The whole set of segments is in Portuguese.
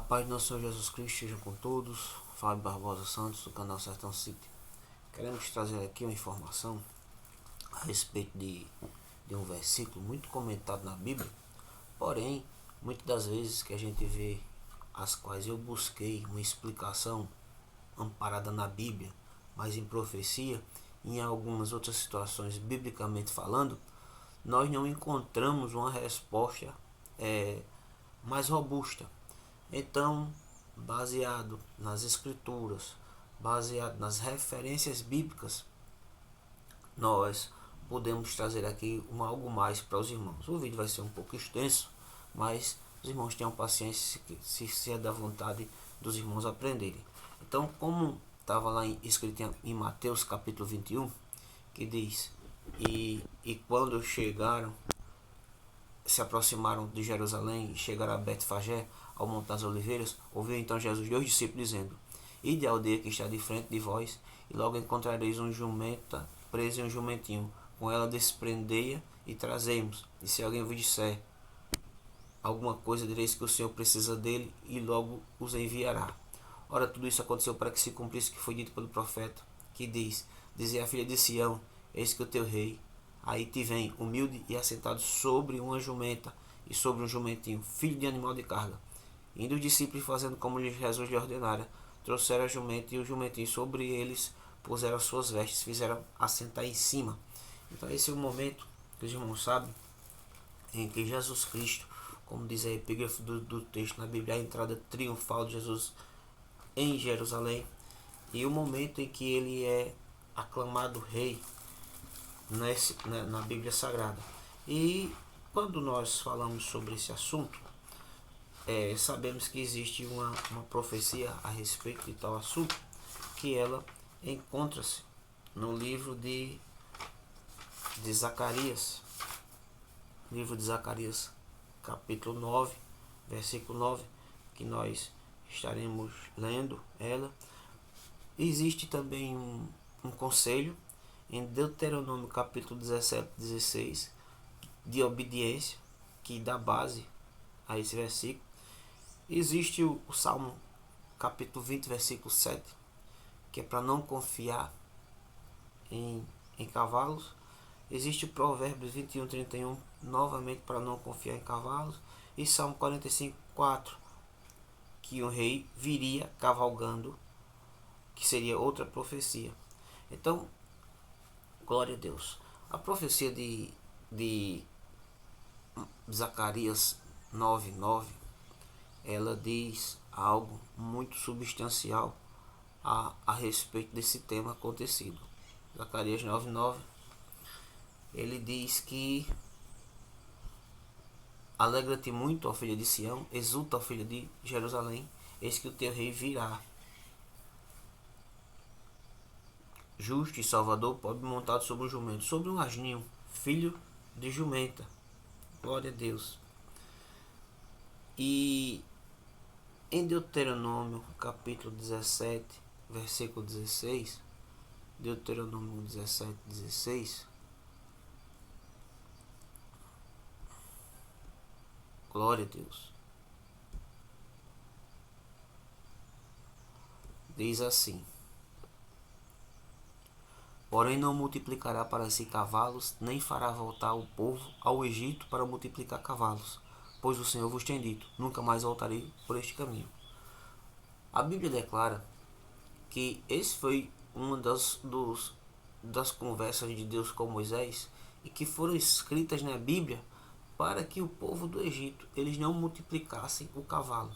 Paz do nosso Senhor Jesus Cristo seja com todos. Fábio Barbosa Santos, do canal Sertão City. Queremos trazer aqui uma informação a respeito de um versículo muito comentado na Bíblia. Porém, muitas das vezes que a gente vê, as quais eu busquei uma explicação amparada na Bíblia, mas em profecia, e em algumas outras situações biblicamente falando, nós não encontramos uma resposta mais robusta. Então, baseado nas escrituras, baseado nas referências bíblicas, nós podemos trazer aqui algo mais para os irmãos. O vídeo vai ser um pouco extenso, mas os irmãos tenham paciência se é da vontade dos irmãos aprenderem. Então, como estava lá escrito em Mateus capítulo 21, que diz, e quando se aproximaram de Jerusalém e chegaram a Betfagé, ao Monte das Oliveiras, ouviu então Jesus dois discípulos dizendo: Ide à aldeia que está de frente de vós, e logo encontrareis um jumenta preso em um jumentinho, com ela desprendei-a e trazemos. E se alguém vos disser alguma coisa, direis que o Senhor precisa dele, e logo os enviará. Ora, tudo isso aconteceu para que se cumprisse o que foi dito pelo profeta, que diz: Dizei à filha de Sião, eis que o teu rei aí te vem, humilde e assentado sobre uma jumenta, e sobre um jumentinho, filho de animal de carga. Indo os discípulos, fazendo como Jesus lhe ordenara, trouxeram a jumenta e o jumentinho sobre eles, puseram as suas vestes, fizeram assentar em cima. Então esse é o momento que os irmãos sabem em que Jesus Cristo, como diz a epígrafe do texto na Bíblia, a entrada triunfal de Jesus em Jerusalém, e o momento em que ele é aclamado rei na Bíblia Sagrada. E quando nós falamos sobre esse assunto, sabemos que existe uma profecia a respeito de tal assunto, que ela encontra-se no livro de Zacarias, capítulo 9, versículo 9, que nós estaremos lendo ela. Existe também um conselho em Deuteronômio capítulo 17, 16, de obediência, que dá base a esse versículo. Existe o Salmo capítulo 20, versículo 7, que é para não confiar em cavalos. Existe o Provérbios 21, 31, novamente para não confiar em cavalos. E Salmo 45, 4, que o rei viria cavalgando, que seria outra profecia. Então, glória a Deus. A profecia de Zacarias 9, 9, ela diz algo muito substancial a respeito desse tema acontecido. Zacarias 9, 9, ele diz que alegra-te muito, ó filha de Sião, exulta, ó filha de Jerusalém, eis que o teu rei virá, justo e salvador, pobre, montado sobre um jumento, sobre um asninho, filho de jumenta. Glória a Deus. E em Deuteronômio capítulo 17, versículo 16, Deuteronômio 17, 16, glória a Deus, diz assim: Porém não multiplicará para si cavalos, nem fará voltar o povo ao Egito para multiplicar cavalos, pois o Senhor vos tem dito, nunca mais voltarei por este caminho. A Bíblia declara que esse foi uma das conversas de Deus com Moisés, e que foram escritas na Bíblia para que o povo do Egito, eles não multiplicassem o cavalo.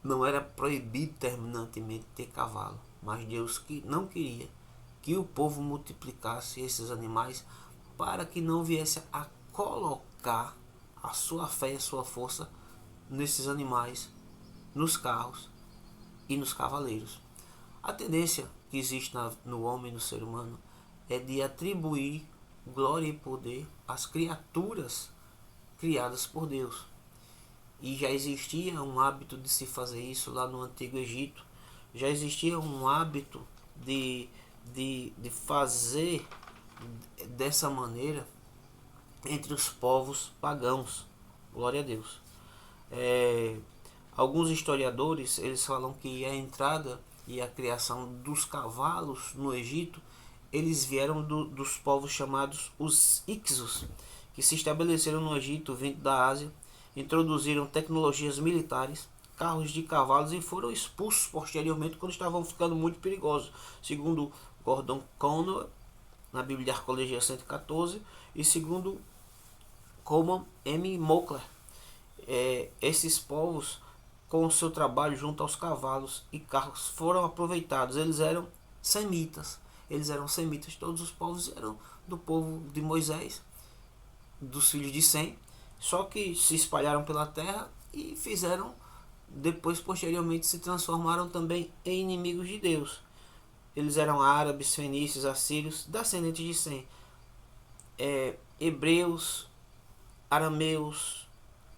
Não era proibido terminantemente ter cavalo, mas Deus não queria que o povo multiplicasse esses animais, para que não viesse a colocar a sua fé e a sua força nesses animais, nos carros e nos cavaleiros. A tendência que existe no homem, no ser humano, é de atribuir glória e poder às criaturas criadas por Deus. E já existia um hábito de se fazer isso lá no Antigo Egito. Já existia um hábito de fazer dessa maneira entre os povos pagãos. Glória a Deus. É, alguns historiadores eles falam que a entrada e a criação dos cavalos no Egito eles vieram dos povos chamados os Ixos, que se estabeleceram no Egito vindo da Ásia, introduziram tecnologias militares, carros de cavalos e foram expulsos posteriormente quando estavam ficando muito perigosos, segundo Gordon Conwell na Bíblia de Arqueologia 114 e segundo Coleman M. Mockler. Esses povos com o seu trabalho junto aos cavalos e carros foram aproveitados. Eles eram semitas. Todos os povos eram do povo de Moisés, dos filhos de Sem, só que se espalharam pela terra e fizeram, depois posteriormente se transformaram também em inimigos de Deus. Eles eram árabes, fenícios, assírios, descendentes de Sem, hebreus, arameus,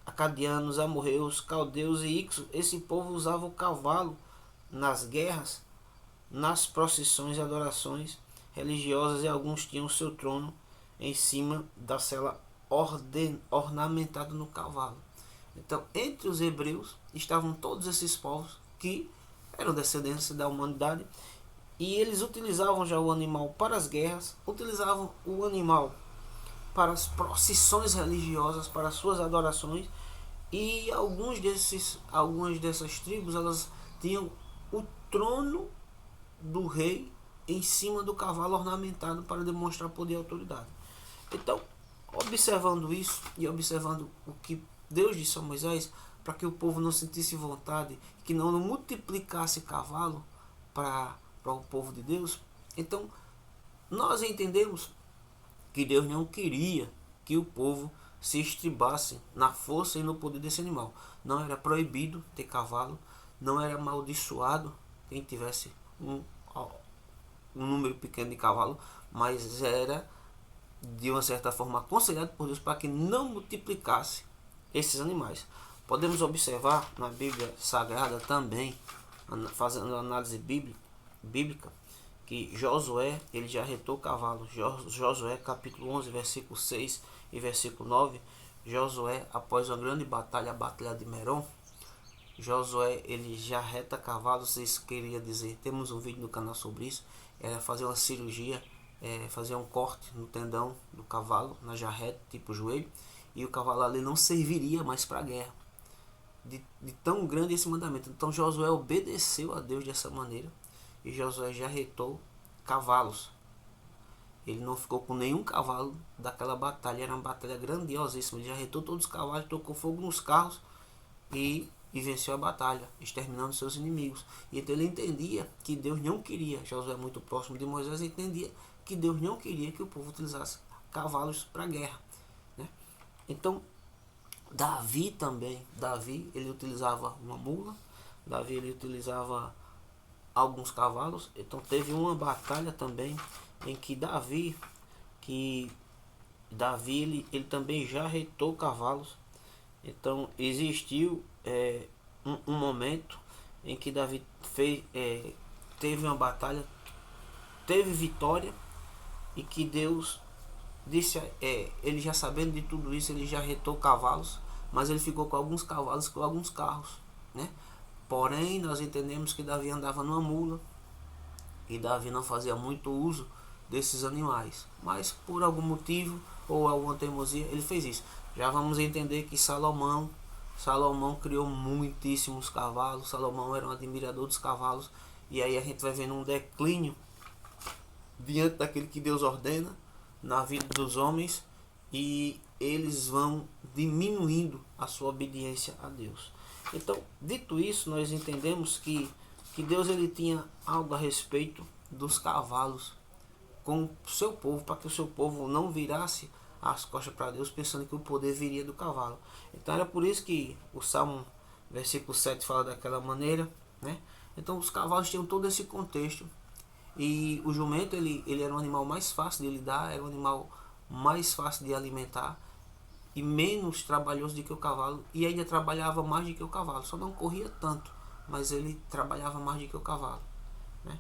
acadianos, amorreus, caldeus e ixos. Esse povo usava o cavalo nas guerras, nas procissões e adorações religiosas, e alguns tinham seu trono em cima da cela ornamentada no cavalo. Então, entre os hebreus estavam todos esses povos que eram descendentes da humanidade, e eles utilizavam já o animal para as guerras, utilizavam o animal para as procissões religiosas, para as suas adorações, e algumas dessas tribos elas tinham o trono do rei em cima do cavalo ornamentado para demonstrar poder e autoridade. Então, observando isso e observando o que Deus disse a Moisés, para que o povo não sentisse vontade, que não multiplicasse cavalo para o povo de Deus, então nós entendemos que Deus não queria que o povo se estribasse na força e no poder desse animal. Não era proibido ter cavalo, não era amaldiçoado quem tivesse um número pequeno de cavalo, mas era de uma certa forma aconselhado por Deus para que não multiplicasse esses animais. Podemos observar na Bíblia Sagrada também, fazendo análise bíblica, que Josué ele já retou cavalos. Josué capítulo 11 versículo 6 e versículo 9. Josué, após uma grande batalha, a batalha de Merom, Josué ele já reta cavalos. Isso queria dizer, temos um vídeo no canal sobre isso, era fazer uma cirurgia, fazer um corte no tendão do cavalo, na jarreta, tipo joelho, e o cavalo ali não serviria mais para a guerra, de tão grande esse mandamento. Então Josué obedeceu a Deus dessa maneira, e Josué já retou cavalos. Ele não ficou com nenhum cavalo daquela batalha, era uma batalha grandiosíssima. Ele já retou todos os cavalos, tocou fogo nos carros e venceu a batalha, exterminando seus inimigos. E então ele entendia que Deus não queria, Josué muito próximo de Moisés, entendia que Deus não queria que o povo utilizasse cavalos para a guerra, né? Então Davi também, ele utilizava uma mula, Davi ele utilizava alguns cavalos. Então teve uma batalha também em que Davi ele também já retou cavalos. Então existiu um momento em que Davi teve uma batalha, teve vitória, e que Deus disse, ele já sabendo de tudo isso, ele já retou cavalos, mas ele ficou com alguns cavalos, com alguns carros, né? Porém, nós entendemos que Davi andava numa mula, e Davi não fazia muito uso desses animais, mas por algum motivo ou alguma teimosia ele fez isso. Já vamos entender que Salomão criou muitíssimos cavalos. Salomão era um admirador dos cavalos, e aí a gente vai vendo um declínio diante daquilo que Deus ordena na vida dos homens, e eles vão diminuindo a sua obediência a Deus. Então, dito isso, nós entendemos que Deus ele tinha algo a respeito dos cavalos com o seu povo, para que o seu povo não virasse as costas para Deus pensando que o poder viria do cavalo. Então era por isso que o Salmo versículo 7 fala daquela maneira, né? Então os cavalos tinham todo esse contexto, e o jumento ele era um animal mais fácil de lidar, era um animal mais fácil de alimentar e menos trabalhoso do que o cavalo, e ainda trabalhava mais do que o cavalo, só não corria tanto, mas ele trabalhava mais do que o cavalo, né?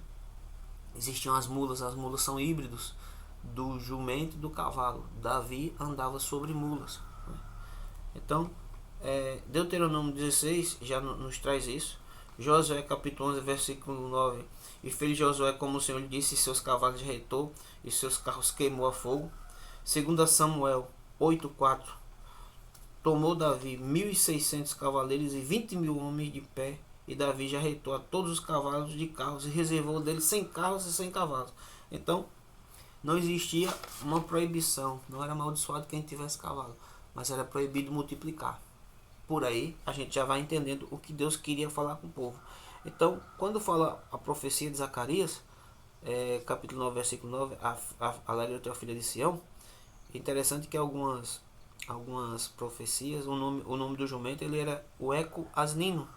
Existiam as mulas são híbridos do jumento e do cavalo. Davi andava sobre mulas, né? Então Deuteronômio 16 já nos traz isso. Josué capítulo 11, versículo 9. E fez Josué como o Senhor lhe disse, e seus cavalos reitou, e seus carros queimou a fogo. 2 Samuel 8:4. Tomou Davi 1.600 cavaleiros e 20.000 homens de pé, e Davi já reitou a todos os cavalos de carros, e reservou deles 100 carros e 100 cavalos. Então, não existia uma proibição, não era amaldiçoado quem tivesse cavalo, mas era proibido multiplicar. Por aí a gente já vai entendendo o que Deus queria falar com o povo. Então, quando fala a profecia de Zacarias, capítulo 9, versículo 9, alegra o teu filho de Sião, é interessante que algumas profecias, o nome do jumento ele era o eco asnino,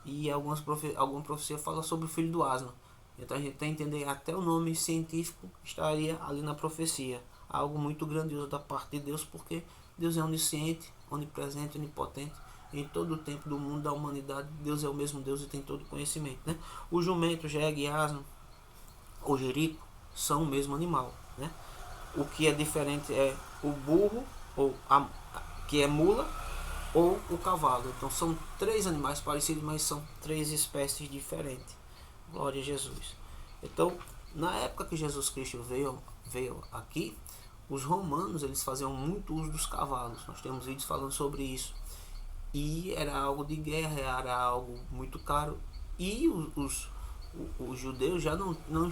e alguma profecia fala sobre o filho do asno. Então a gente tem que entender até o nome científico estaria ali na profecia, algo muito grandioso da parte de Deus, porque Deus é onisciente, onipresente, onipotente. Em todo o tempo do mundo, da humanidade, Deus é o mesmo Deus e tem todo o conhecimento, né? O jumento, jegue, asno, o jerico são o mesmo animal, né? O que é diferente é o burro, que é mula, ou o cavalo. Então são três animais parecidos, mas são três espécies diferentes. Glória a Jesus. Então, na época que Jesus Cristo veio aqui, os romanos eles faziam muito uso dos cavalos. Nós temos vídeos falando sobre isso. E era algo de guerra, era algo muito caro. E os judeus já não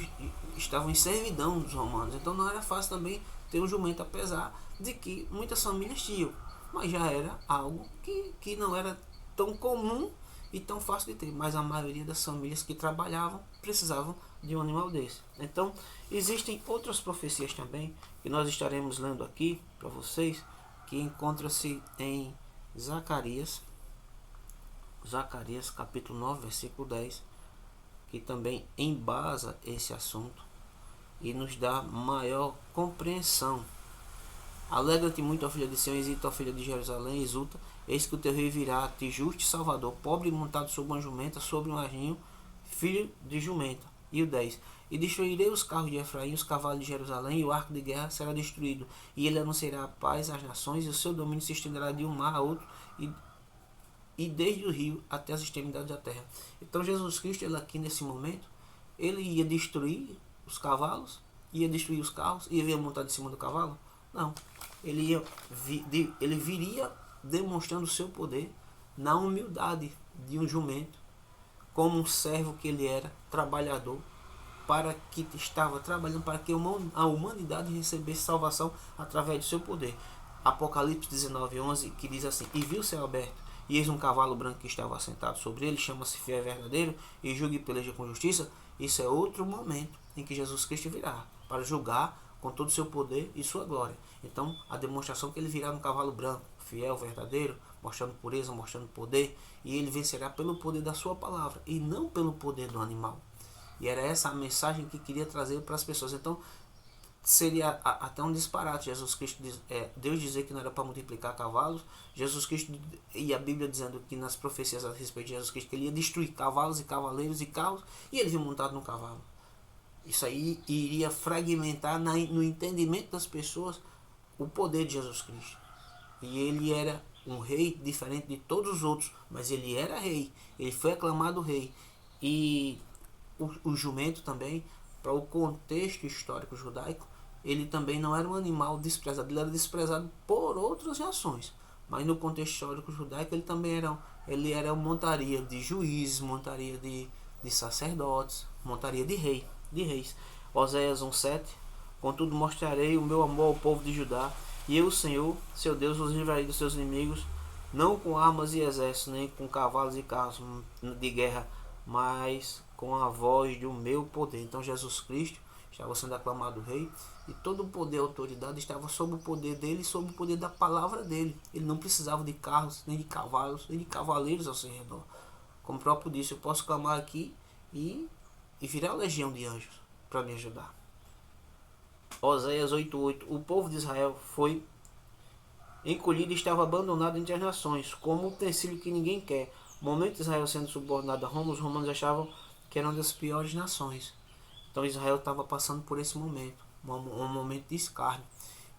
estavam em servidão dos romanos. Então não era fácil também ter um jumento, apesar de que muitas famílias tinham. Mas já era algo que não era tão comum e tão fácil de ter. Mas a maioria das famílias que trabalhavam precisavam de um animal desse. Então existem outras profecias também que nós estaremos lendo aqui para vocês, que encontra-se em Zacarias capítulo 9, versículo 10, que também embasa esse assunto e nos dá maior compreensão. Alegra-te muito, ó filha de Sião, exulta, ó filha de Jerusalém, exulta, eis que o teu rei virá a ti, justo e salvador, pobre e montado sobre uma jumenta, sobre um arrinho, filho de jumenta. E o 10. E destruirei os carros de Efraim, os cavalos de Jerusalém, e o arco de guerra será destruído. E ele anunciará a paz às nações, e o seu domínio se estenderá de um mar a outro, e desde o rio até as extremidades da terra. Então Jesus Cristo, ele aqui nesse momento, ele ia destruir os cavalos, ia destruir os carros, ia vir montado em cima do cavalo? Não. Ele viria demonstrando o seu poder na humildade de um jumento, como um servo que ele era, trabalhador, para que estava trabalhando para que a humanidade recebesse salvação através do seu poder. Apocalipse 19:11, que diz assim: e viu o céu aberto, e eis um cavalo branco que estava assentado sobre ele, chama-se Fiel e Verdadeiro, e julga e peleja com justiça. Isso é outro momento em que Jesus Cristo virá para julgar com todo o seu poder e sua glória. Então, a demonstração que ele virá no cavalo branco, fiel, verdadeiro, mostrando pureza, mostrando poder, e ele vencerá pelo poder da sua palavra e não pelo poder do animal. E era essa a mensagem que queria trazer para as pessoas. Então, seria até um disparate Jesus Cristo Deus dizer que não era para multiplicar cavalos, Jesus Cristo e a Bíblia dizendo que nas profecias a respeito de Jesus Cristo que ele ia destruir cavalos e cavaleiros e carros, e ele vinha montado no cavalo. Isso aí iria fragmentar no entendimento das pessoas o poder de Jesus Cristo. E ele era um rei diferente de todos os outros, mas ele era rei, ele foi aclamado rei. E o jumento também, para o contexto histórico judaico, ele também não era um animal desprezado, ele era desprezado por outras reações, mas no contexto histórico judaico ele também era uma montaria de juízes, montaria de sacerdotes, montaria de reis. Oséias 1:7. Contudo mostrarei o meu amor ao povo de Judá, e eu, o Senhor, seu Deus, os livrarei dos seus inimigos, não com armas e exércitos, nem com cavalos e carros de guerra, mas com a voz do meu poder. Então Jesus Cristo estava sendo aclamado rei, e todo o poder e autoridade estava sob o poder dele, sob o poder da palavra dele. Ele não precisava de carros, nem de cavalos, nem de cavaleiros ao seu redor. Como o próprio disse, eu posso clamar aqui e virar a legião de anjos para me ajudar. Oséias 8:8. O povo de Israel foi encolhido e estava abandonado entre as nações, como um utensílio que ninguém quer. O momento de Israel sendo subordinado a Roma, os romanos achavam que era uma das piores nações. Então Israel estava passando por esse momento, um momento de escárnio.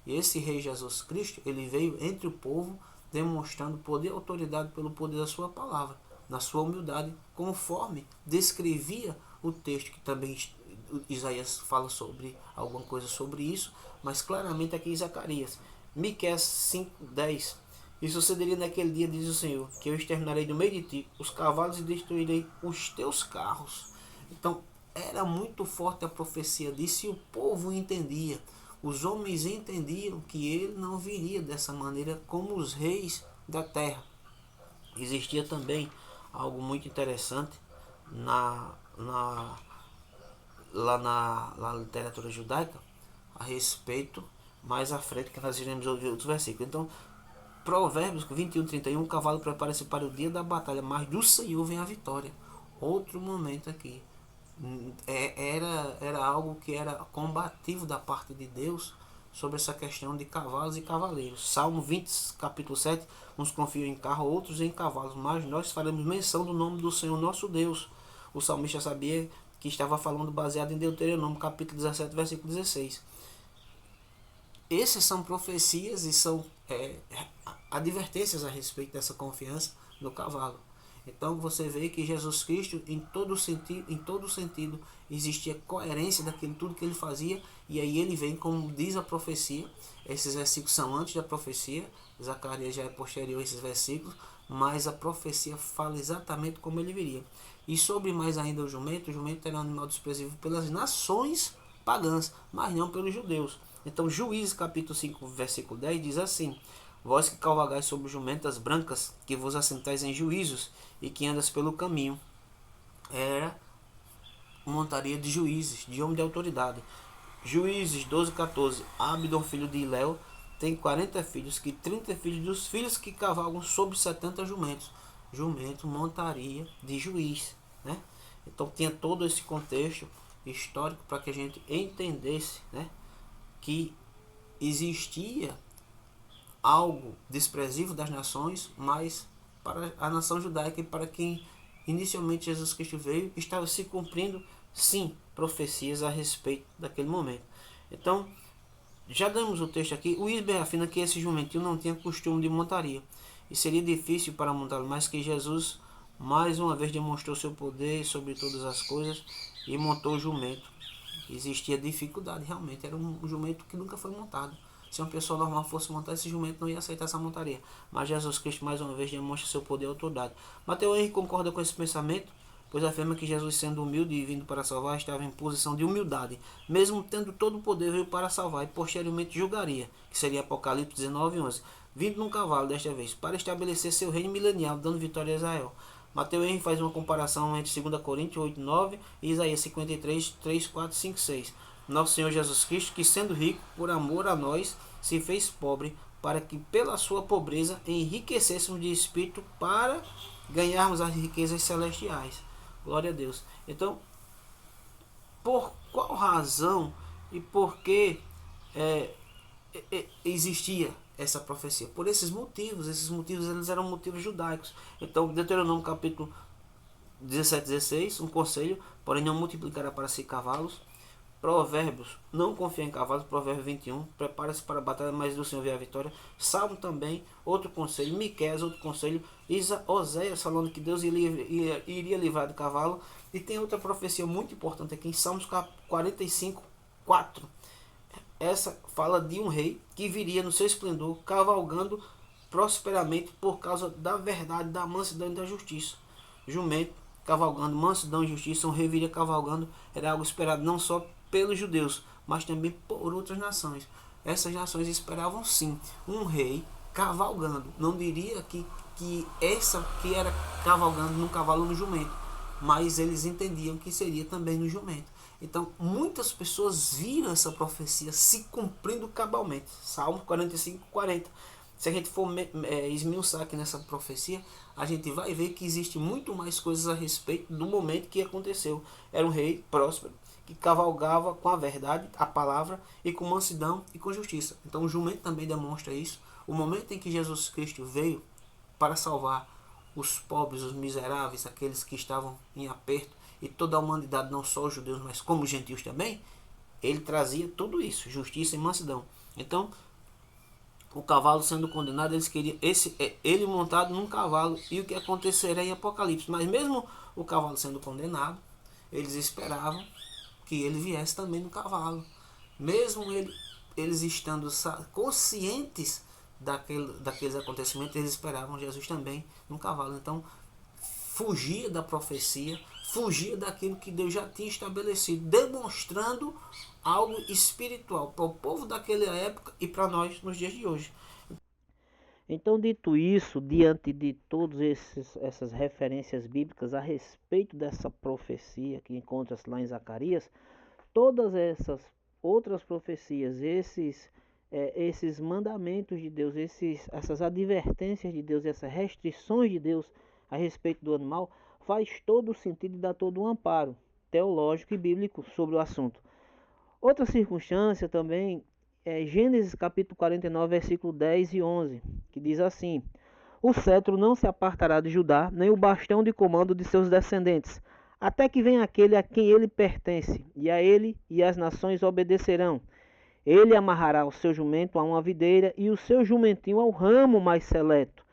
E esse rei Jesus Cristo, ele veio entre o povo demonstrando poder e autoridade pelo poder da sua palavra, na sua humildade, conforme descrevia o texto, que também Isaías fala sobre alguma coisa sobre isso, mas claramente aqui em Zacarias. Miqueias 5:10. E sucederia naquele dia, diz o Senhor, que eu exterminarei do meio de ti os cavalos e destruirei os teus carros. Então, era muito forte a profecia disso, e o povo entendia. Os homens entendiam que ele não viria dessa maneira como os reis da terra. Existia também algo muito interessante lá na literatura judaica a respeito, mais à frente, que nós iremos ouvir outros versículos. Então, Provérbios 21:31, o cavalo prepara-se para o dia da batalha, mas do Senhor vem a vitória. Outro momento aqui. Era algo que era combativo da parte de Deus sobre essa questão de cavalos e cavaleiros. Salmo 20, capítulo 7, uns confiam em carro, outros em cavalos, mas nós faremos menção do nome do Senhor nosso Deus. O salmista sabia que estava falando baseado em Deuteronômio, capítulo 17, versículo 16. Essas são profecias e são advertências a respeito dessa confiança no cavalo. Então você vê que Jesus Cristo, em todo sentido, existia coerência daquilo tudo que ele fazia, e aí ele vem, como diz a profecia. Esses versículos são antes da profecia, Zacarias já é posterior a esses versículos, mas a profecia fala exatamente como ele viria. E sobre mais ainda o jumento era um animal desprezível pelas nações pagãs, mas não pelos judeus. Então Juízes capítulo 5, versículo 10 diz assim: vós que cavalgais sobre jumentas brancas, que vos assentais em juízos, e que andas pelo caminho. Era montaria de juízes, de homem de autoridade. Juízes 12:14. Abdon, filho de Hilel, tem 40 filhos, que 30 filhos dos filhos que cavalgam sobre 70 jumentos. Jumento, montaria de juiz, né? Então tinha todo esse contexto histórico para que a gente entendesse, né, que existia algo desprezível das nações, mas para a nação judaica e para quem inicialmente Jesus Cristo veio, estava se cumprindo, sim, profecias a respeito daquele momento. Então, já damos o texto aqui. O Isber afirma que esse jumentinho não tinha costume de montaria, e seria difícil para montá-lo, mas que Jesus mais uma vez demonstrou seu poder sobre todas as coisas e montou o jumento. Existia dificuldade, realmente, era um jumento que nunca foi montado. Se uma pessoa normal fosse montar esse jumento, não ia aceitar essa montaria. Mas Jesus Cristo mais uma vez demonstra seu poder e autoridade. Mateus Henrique concorda com esse pensamento, pois afirma que Jesus, sendo humilde e vindo para salvar, estava em posição de humildade. Mesmo tendo todo o poder, veio para salvar e posteriormente julgaria, que seria Apocalipse 19:11. Vindo num cavalo desta vez, para estabelecer seu reino milenial, dando vitória a Israel. Mateus Henrique faz uma comparação entre 2 Coríntios 8:9 e Isaías 53:3, 4, 5, 6. Nosso Senhor Jesus Cristo, que sendo rico, por amor a nós, se fez pobre, para que pela sua pobreza enriquecêssemos de espírito para ganharmos as riquezas celestiais. Glória a Deus. Então, por qual razão e por que existia essa profecia? Por esses motivos eles eram motivos judaicos. Então, Deuteronômio capítulo 17:16, um conselho, porém não multiplicará para si cavalos. Provérbios, não confia em cavalos. Provérbios 21, prepara-se para a batalha, mas do Senhor vê a vitória. Salmo também, outro conselho. Miqueias, outro conselho. Oséias, falando que Deus iria livrar do cavalo. E tem outra profecia muito importante aqui em Salmos 45:4. Essa fala de um rei que viria no seu esplendor, cavalgando prosperamente por causa da verdade, da mansidão e da justiça. Jumento cavalgando, mansidão e justiça, um rei viria cavalgando, era algo esperado não só pelos judeus, mas também por outras nações. Essas nações esperavam sim um rei cavalgando. Não diria que era cavalgando num cavalo no jumento, mas eles entendiam que seria também no jumento. Então muitas pessoas viram essa profecia se cumprindo cabalmente. Salmo 45:40. Se a gente for esmiuçar aqui nessa profecia, a gente vai ver que existe muito mais coisas a respeito do momento que aconteceu. Era um rei próspero, que cavalgava com a verdade, a palavra, e com mansidão e com justiça. Então o jumento também demonstra isso. O momento em que Jesus Cristo veio para salvar os pobres, os miseráveis, aqueles que estavam em aperto, e toda a humanidade, não só os judeus, mas como os gentios também, ele trazia tudo isso, justiça e mansidão. Então, o cavalo sendo condenado, eles queriam ele montado num cavalo e o que aconteceria em Apocalipse. Mas mesmo o cavalo sendo condenado, eles esperavam que ele viesse também no cavalo. Mesmo eles estando conscientes daqueles acontecimentos, eles esperavam Jesus também no cavalo. Então, fugia da profecia, fugia daquilo que Deus já tinha estabelecido, demonstrando algo espiritual para o povo daquela época e para nós nos dias de hoje. Então, dito isso, diante de todas essas referências bíblicas a respeito dessa profecia que encontra-se lá em Zacarias, todas essas outras profecias, esses mandamentos de Deus, essas advertências de Deus, essas restrições de Deus a respeito do animal, faz todo o sentido e dá todo o amparo teológico e bíblico sobre o assunto. Outra circunstância também é Gênesis capítulo 49, versículo 10 e 11, que diz assim: O cetro não se apartará de Judá, nem o bastão de comando de seus descendentes, até que venha aquele a quem ele pertence, e a ele e as nações obedecerão. Ele amarrará o seu jumento a uma videira e o seu jumentinho ao ramo mais seleto.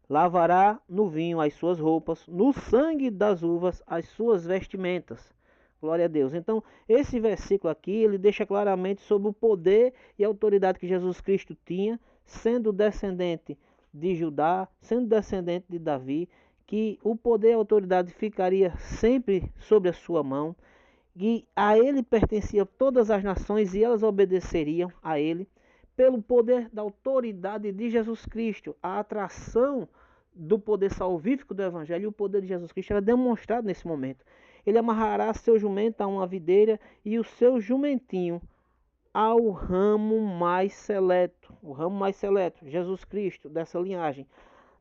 Lavará no vinho as suas roupas, no sangue das uvas as suas vestimentas. Glória a Deus. Então, esse versículo aqui, ele deixa claramente sobre o poder e a autoridade que Jesus Cristo tinha, sendo descendente de Judá, sendo descendente de Davi, que o poder e a autoridade ficaria sempre sobre a sua mão, e a ele pertenciam todas as nações e elas obedeceriam a ele, pelo poder da autoridade de Jesus Cristo. A atração do poder salvífico do Evangelho e o poder de Jesus Cristo era demonstrado nesse momento. Ele amarrará seu jumento a uma videira e o seu jumentinho ao ramo mais seleto. O ramo mais seleto, Jesus Cristo, dessa linhagem.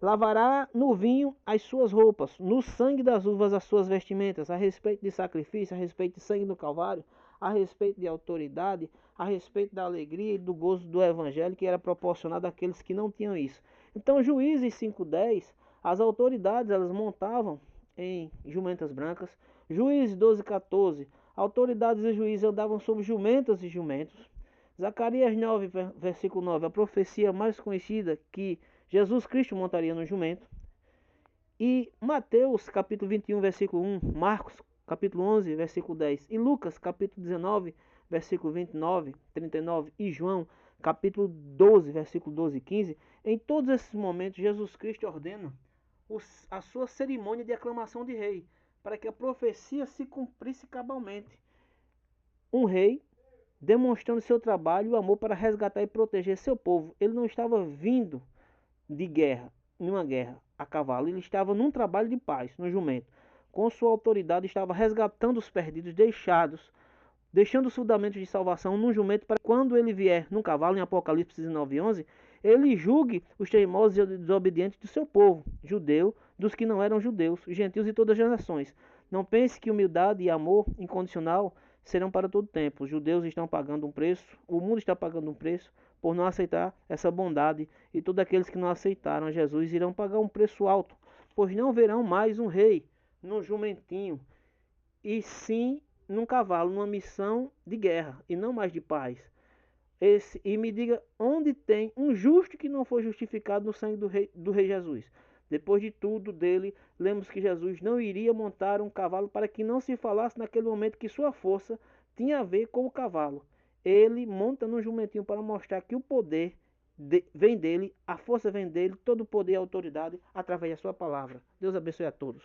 Lavará no vinho as suas roupas, no sangue das uvas as suas vestimentas, a respeito de sacrifício, a respeito de sangue no Calvário, a respeito de autoridade, a respeito da alegria e do gozo do Evangelho que era proporcionado àqueles que não tinham isso. Então, Juízes 5:10, as autoridades elas montavam em jumentas brancas. Juízes 12:14, autoridades e juízes andavam sobre jumentas e jumentos. Zacarias 9, versículo 9, a profecia mais conhecida que Jesus Cristo montaria no jumento. E Mateus capítulo 21, versículo 1, Marcos capítulo 11, versículo 10, e Lucas capítulo 19, versículo 29, 39, e João capítulo 12, versículo 12 e 15, em todos esses momentos Jesus Cristo ordena a sua cerimônia de aclamação de rei, para que a profecia se cumprisse cabalmente. Um rei demonstrando seu trabalho e o amor para resgatar e proteger seu povo. Ele não estava vindo de guerra, numa guerra a cavalo, ele estava num trabalho de paz, no jumento. Com sua autoridade estava resgatando os perdidos deixando os fundamentos de salvação num jumento, para quando ele vier num cavalo, em Apocalipse 19:11, ele julgue os teimosos e desobedientes do seu povo, judeu, dos que não eram judeus, gentios e todas as nações. Não pense que humildade e amor incondicional serão para todo tempo. Os judeus estão pagando um preço, o mundo está pagando um preço por não aceitar essa bondade, e todos aqueles que não aceitaram Jesus irão pagar um preço alto, pois não verão mais um rei num jumentinho, e sim num cavalo, numa missão de guerra e não mais de paz. E me diga onde tem um justo que não foi justificado no sangue do rei Jesus. Depois de tudo dele, lemos que Jesus não iria montar um cavalo, para que não se falasse naquele momento que sua força tinha a ver com o cavalo. Ele monta no jumentinho para mostrar que o poder vem dele, a força vem dele, todo o poder e autoridade através da sua palavra. Deus abençoe a todos.